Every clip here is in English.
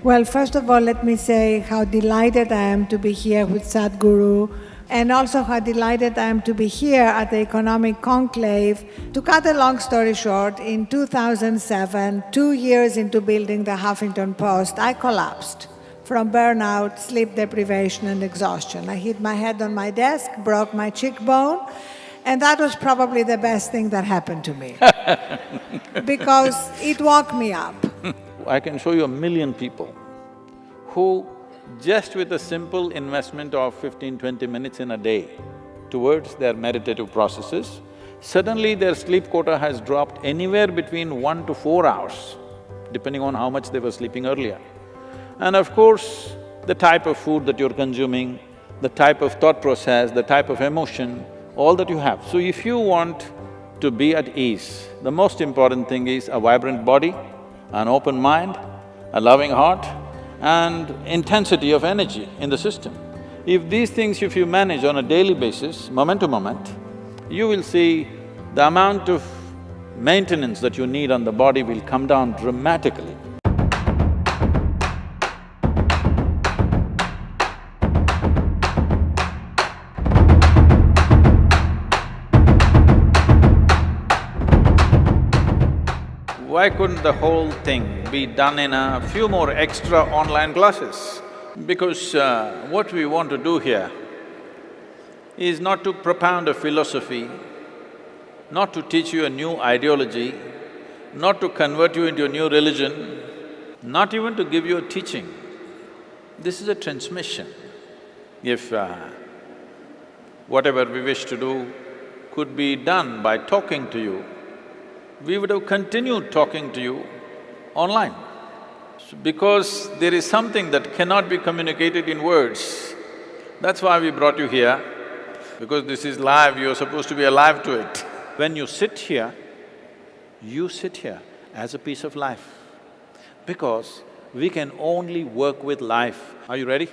Well, first of all, let me say how delighted I am to be here with Sadhguru, and also how delighted I am to be here at the Economic Conclave. To cut a long story short, in 2007, 2 years into building the Huffington Post, I collapsed from burnout, sleep deprivation and exhaustion. I hit my head on my desk, broke my cheekbone, and that was probably the best thing that happened to me because it woke me up. I can show you 1 million people who just with a simple investment of 15–20 minutes in a day towards their meditative processes, suddenly their sleep quota has dropped anywhere between 1 to 4 hours, depending on how much they were sleeping earlier. And of course, the type of food that you're consuming, the type of thought process, the type of emotion, all that you have. So if you want to be at ease, the most important thing is a vibrant body, an open mind, a loving heart, and intensity of energy in the system. If these things, if you manage on a daily basis, moment to moment, you will see the amount of maintenance that you need on the body will come down dramatically. Why couldn't the whole thing be done in a few more extra online classes? Because what we want to do here is not to propound a philosophy, not to teach you a new ideology, not to convert you into a new religion, not even to give you a teaching. This is a transmission. If whatever we wish to do could be done by talking to you, we would have continued talking to you online. Because there is something that cannot be communicated in words, that's why we brought you here. Because this is live, you're supposed to be alive to it. When you sit here, you sit here as a piece of life. Because we can only work with life. Are you ready?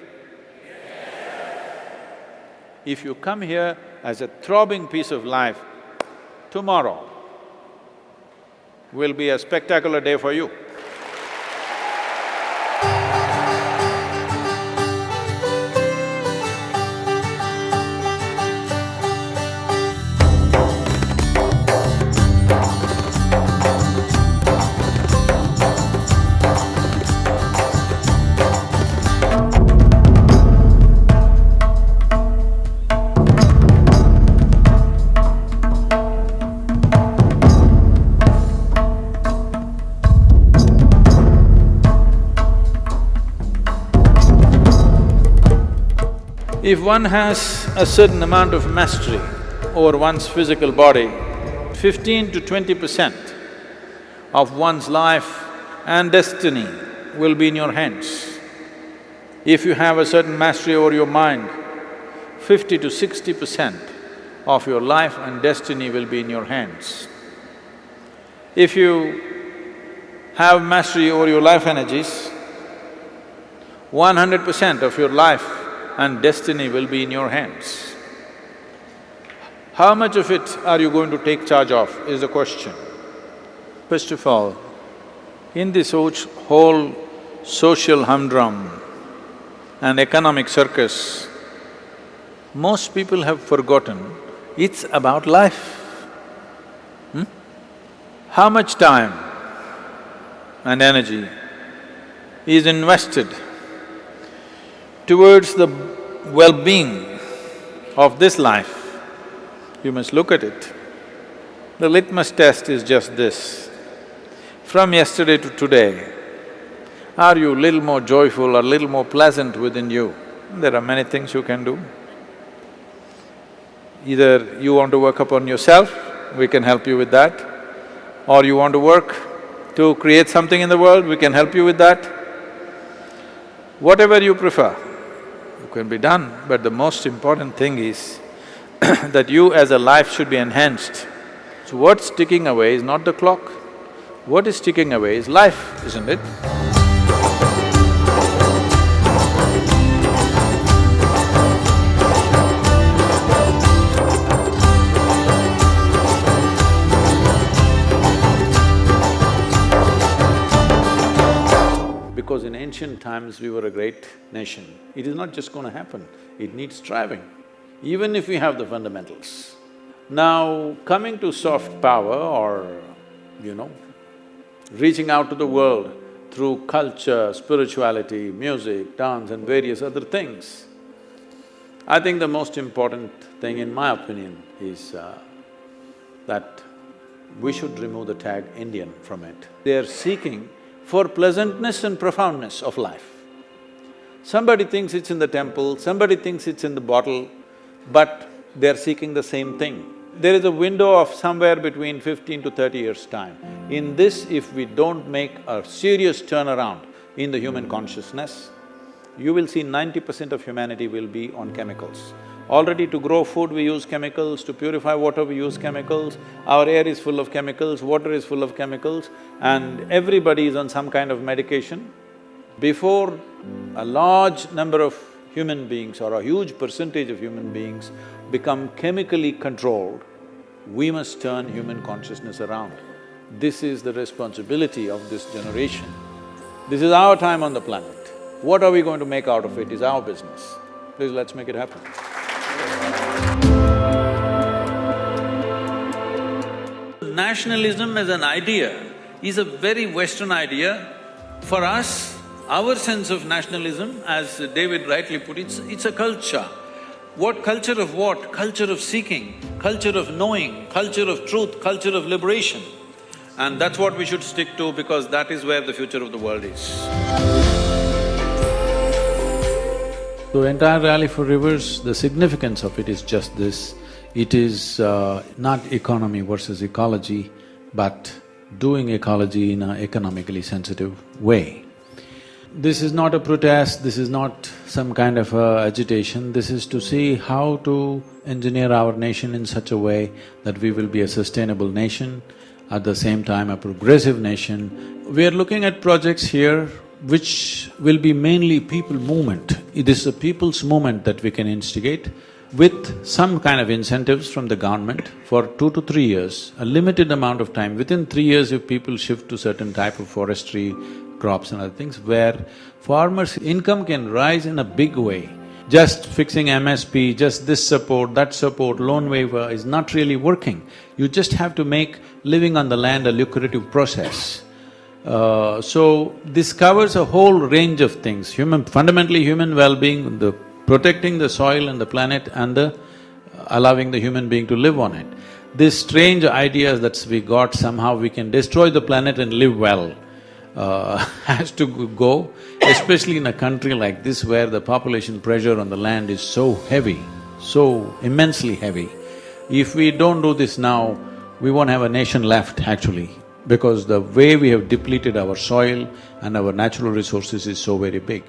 If you come here as a throbbing piece of life, tomorrow will be a spectacular day for you. If one has a certain amount of mastery over one's physical body, 15 to 20% of one's life and destiny will be in your hands. If you have a certain mastery over your mind, 50 to 60% of your life and destiny will be in your hands. If you have mastery over your life energies, 100% of your life and destiny will be in your hands. How much of it are you going to take charge of is the question. First of all, in this whole social humdrum and economic circus, most people have forgotten it's about life. How much time and energy is invested towards the well-being of this life? You must look at it. The litmus test is just this. From yesterday to today, are you a little more joyful or a little more pleasant within you? There are many things you can do. Either you want to work upon yourself, we can help you with that, or you want to work to create something in the world, we can help you with that. Whatever you prefer, can be done, but the most important thing is that you as a life should be enhanced. So what's ticking away is not the clock, what is ticking away is life, isn't it? Because in ancient ancient times we were a great nation. It is not just going to happen, it needs striving, even if we have the fundamentals. Now, coming to soft power or, reaching out to the world through culture, spirituality, music, dance and various other things, I think the most important thing in my opinion is that we should remove the tag Indian from it. They are seeking for pleasantness and profoundness of life. Somebody thinks it's in the temple, somebody thinks it's in the bottle, but they're seeking the same thing. There is a window of somewhere between 15 to 30 years' time. In this, if we don't make a serious turnaround in the human consciousness, you will see 90% of humanity will be on chemicals. Already to grow food we use chemicals, to purify water we use chemicals, our air is full of chemicals, water is full of chemicals, and everybody is on some kind of medication. Before a large number of human beings or a huge percentage of human beings become chemically controlled, we must turn human consciousness around. This is the responsibility of this generation. This is our time on the planet. What are we going to make out of it is our business. Please, let's make it happen. Nationalism as an idea is a very Western idea. For us, our sense of nationalism, as David rightly put it, it's a culture. What culture of what? Culture of seeking, culture of knowing, culture of truth, culture of liberation. And that's what we should stick to because that is where the future of the world is. So entire Rally for Rivers, the significance of it is just this. It is not economy versus ecology, but doing ecology in an economically sensitive way. This is not a protest, this is not some kind of agitation, this is to see how to engineer our nation in such a way that we will be a sustainable nation, at the same time a progressive nation. We are looking at projects here which will be mainly people movement. It is a people's movement that we can instigate with some kind of incentives from the government for 2 to 3 years, a limited amount of time. Within 3 years, if people shift to certain type of forestry, crops and other things, where farmers' income can rise in a big way. Just fixing MSP, just this support, that support, loan waiver is not really working. You just have to make living on the land a lucrative process. So this covers a whole range of things, fundamentally human well-being, the protecting the soil and the planet and allowing the human being to live on it. These strange ideas that we got, somehow we can destroy the planet and live well, has to go, especially in a country like this where the population pressure on the land is so heavy, so immensely heavy. If we don't do this now, we won't have a nation left actually, because the way we have depleted our soil and our natural resources is so very big.